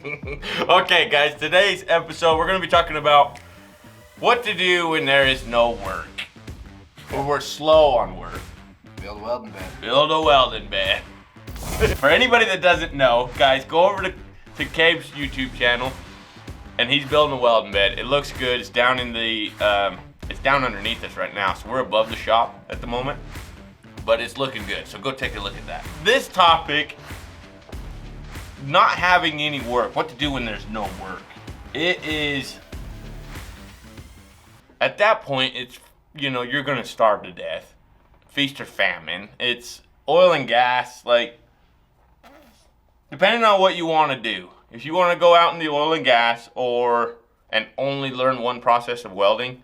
Okay, guys, today's episode, we're going to be talking about what to do when there is no work. Or we're slow on work. Build a welding bed. Build a welding bed. For anybody that doesn't know, guys, go over to Cabe's YouTube channel, and he's building a welding bed. It looks good. It's down in the, it's down underneath us right now, so we're above the shop at the moment. But it's looking good, so go take a look at that. This topic, not having any work, what to do when there's no work. It is, at that point, it's, you know, you're gonna starve to death. Feast or famine. It's oil and gas, like, depending on what you wanna do. If you wanna go out in the oil and gas and only learn one process of welding,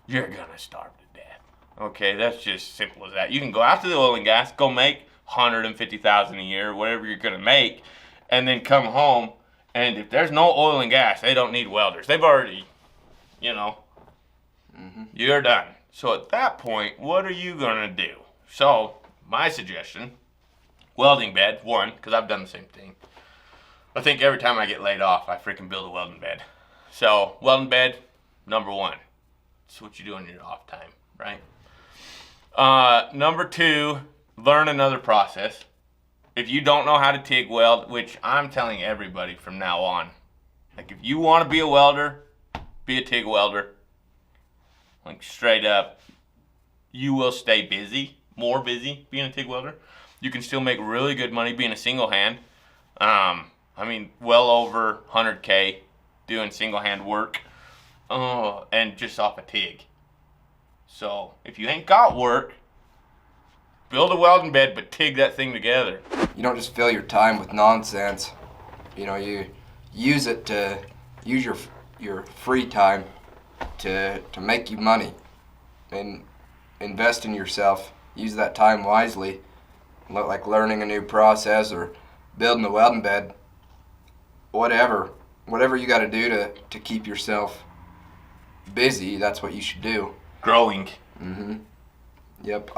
you're gonna starve to death. Okay, that's just simple as that. You can go out to the oil and gas, go make $150,000 a year, whatever you're gonna make, and then come home, and if there's no oil and gas, they don't need welders. They've already, you know, you're done. So at that point, what are you gonna do? So, my suggestion, welding bed, one, because I've done the same thing. I think every time I get laid off, I freaking build a welding bed. So, welding bed, number one. It's what you do in your off time, right? Number two, learn another process. If you don't know how to TIG weld, which I'm telling everybody from now on, like if you want to be a welder, be a TIG welder. Like straight up, you will stay busy, more busy being a TIG welder. You can still make really good money being a single hand. I mean, well over 100K doing single hand work, and just off a TIG. So if you ain't got work, build a welding bed, but TIG that thing together. You don't just fill your time with nonsense. You know, you use it to use your free time to make you money and invest in yourself. Use that time wisely, like learning a new process or building a welding bed. Whatever you got to do to keep yourself busy, that's what you should do. Growing. Yep,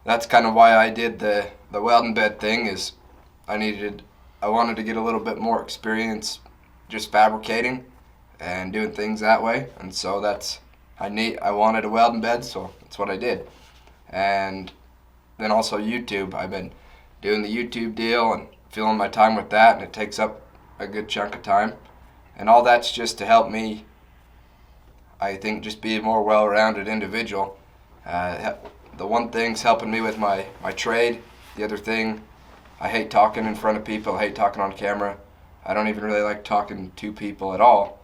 that's kind of why I did the welding bed thing. Is I wanted to get a little bit more experience just fabricating and doing things that way, and so I wanted a welding bed, so that's what I did. And then also YouTube. I've been doing the YouTube deal and filling my time with that, and it takes up a good chunk of time, and all that's just to help me, I think, just be a more well-rounded individual. The one thing's helping me with my trade. The other thing, I hate talking in front of people. I hate talking on camera. I don't even really like talking to people at all.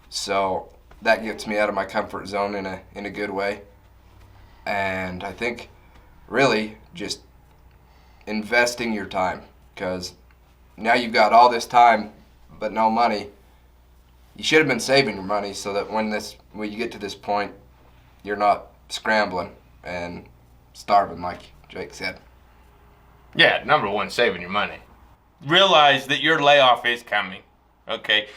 So that gets me out of my comfort zone in a good way. And I think really just investing your time, because now you've got all this time but no money. You should have been saving your money so that when you get to this point, you're not scrambling and starving, like Jake said. Yeah, number one, saving your money. Realize that your layoff is coming, okay?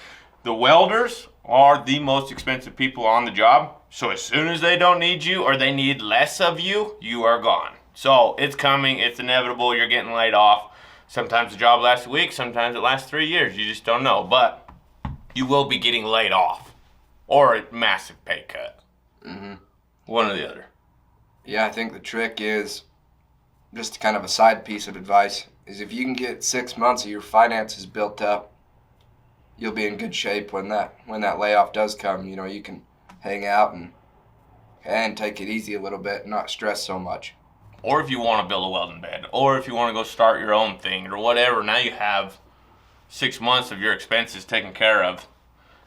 The welders are the most expensive people on the job, so as soon as they don't need you or they need less of you, you are gone. So it's coming, it's inevitable, you're getting laid off. Sometimes the job lasts a week, sometimes it lasts 3 years, you just don't know. But you will be getting laid off or a massive pay cut. One or the other. Yeah, I think the trick is, just kind of a side piece of advice, is if you can get 6 months of your finances built up, you'll be in good shape when that layoff does come. You know, you can hang out and take it easy a little bit and not stress so much. Or if you want to build a welding bed, or if you want to go start your own thing or whatever, now you have 6 months of your expenses taken care of,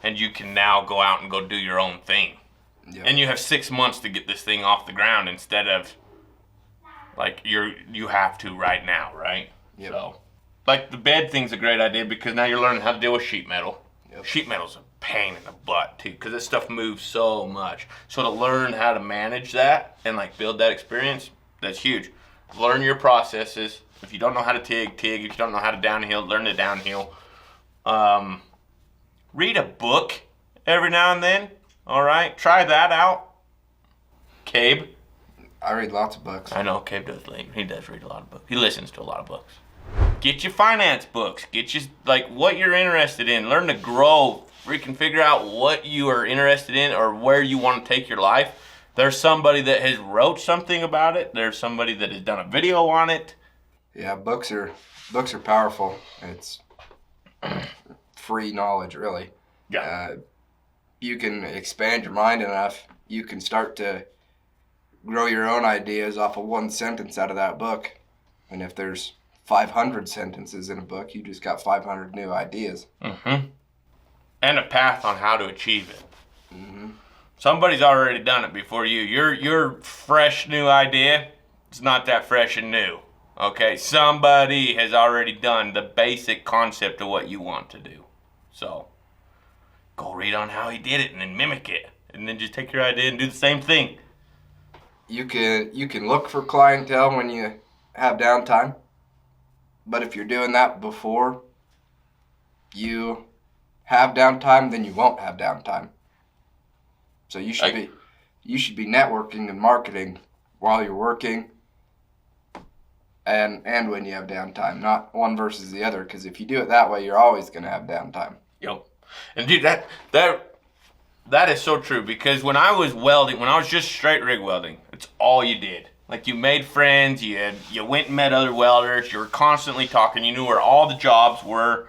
and you can now go out and go do your own thing. Yep. And you have 6 months to get this thing off the ground instead of like you have to right now, right? Yep. So, like the bed thing's a great idea because now you're learning how to deal with sheet metal. Yep. Sheet metal's a pain in the butt too, because this stuff moves so much. So to learn how to manage that and like build that experience, that's huge. Learn your processes. If you don't know how to TIG. If you don't know how to downhill, learn the downhill. Read a book every now and then. All right, try that out. Cabe. I read lots of books. I know Cabe does. He does read a lot of books. He listens to a lot of books. get your finance books, get you like what you're interested in, learn to grow, freaking figure out what you are interested in or where you want to take your life. There's somebody that has wrote something about it. There's somebody that has done a video on it. Yeah, books are powerful. It's free knowledge, really. Yeah. You can expand your mind enough. You can start to grow your own ideas off of one sentence out of that book. And if there's 500 sentences in a book, you just got 500 new ideas. Mm-hmm. And a path on how to achieve it. Mm-hmm. Somebody's already done it before you. Your fresh new idea, it's not that fresh and new. Okay, somebody has already done the basic concept of what you want to do. So, go read on how he did it and then mimic it. And then just take your idea and do the same thing. You can look for clientele when you have downtime. But if you're doing that before you have downtime, then you won't have downtime. So you should be networking and marketing while you're working and when you have downtime, not one versus the other, because if you do it that way, you're always going to have downtime. Yep. And dude, that is so true, because when I was welding, when I was just straight rig welding, it's all you did. Like, you made friends, you went and met other welders, you were constantly talking, you knew where all the jobs were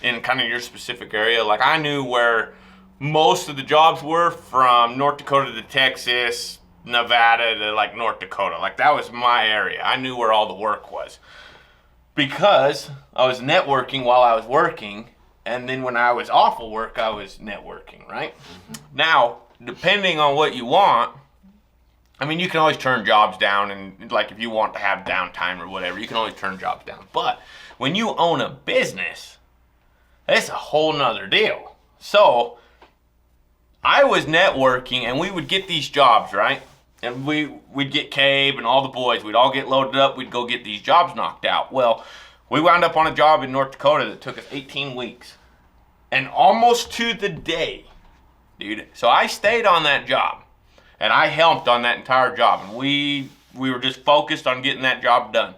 in kind of your specific area. Like, I knew where most of the jobs were from North Dakota to Texas, Nevada to like North Dakota. Like, that was my area. I knew where all the work was because I was networking while I was working, and then when I was off of work, I was networking, right? Mm-hmm. Now, depending on what you want, I mean, you can always turn jobs down, and like if you want to have downtime or whatever, you can always turn jobs down. But when you own a business, it's a whole nother deal. So I was networking, and we would get these jobs, right? And we'd get Cabe and all the boys. We'd all get loaded up. We'd go get these jobs knocked out. Well, we wound up on a job in North Dakota that took us 18 weeks. And almost to the day, dude. So I stayed on that job. And I helped on that entire job. And we were just focused on getting that job done.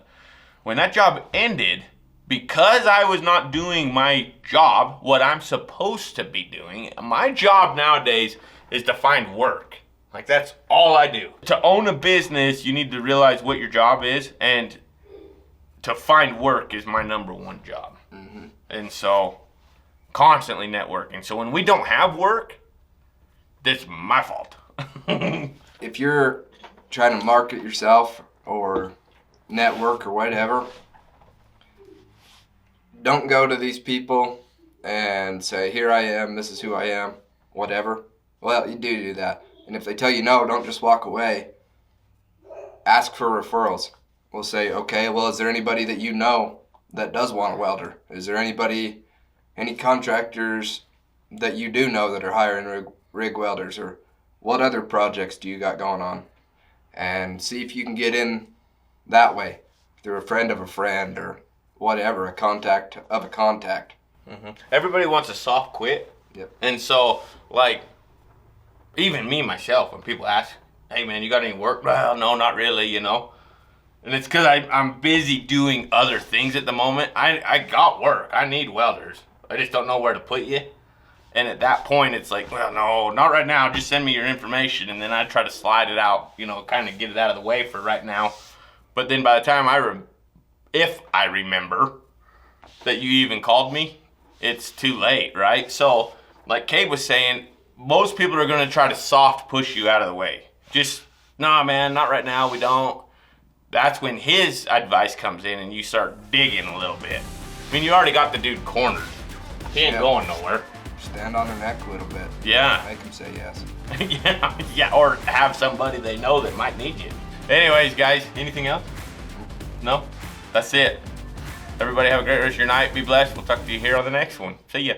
When that job ended, because I was not doing my job, what I'm supposed to be doing, my job nowadays is to find work. Like, that's all I do. To own a business, you need to realize what your job is, and to find work is my number one job. Mm-hmm. And so, constantly networking. So when we don't have work, that's my fault. If you're trying to market yourself or network or whatever, don't go to these people and say, here I am, this is who I am, whatever. Well, you do that. And if they tell you no, don't just walk away. Ask for referrals. We'll say, okay, well, is there anybody that you know that does want a welder? Is there any contractors that you do know that are hiring rig welders? Or what other projects do you got going on? And see if you can get in that way, through a friend of a friend or whatever, a contact of a contact. Mm-hmm. Everybody wants a soft quit. Yep. And so, like, even me, myself, when people ask, hey, man, you got any work? Well, no, not really, you know. And it's because I'm busy doing other things at the moment. I got work. I need welders. I just don't know where to put you. And at that point, it's like, well, no, not right now. Just send me your information. And then I try to slide it out, you know, kind of get it out of the way for right now. But then by the time if I remember that you even called me, it's too late, right? So, like Cabe was saying, most people are going to try to soft push you out of the way. Just, nah, man, not right now, we don't. That's when his advice comes in and you start digging a little bit. I mean, you already got the dude cornered. He ain't going nowhere. Stand on their neck a little bit. Yeah. Make them say yes. yeah, or have somebody they know that might need you. Anyways, guys, anything else? No? That's it. Everybody have a great rest of your night. Be blessed. We'll talk to you here on the next one. See ya.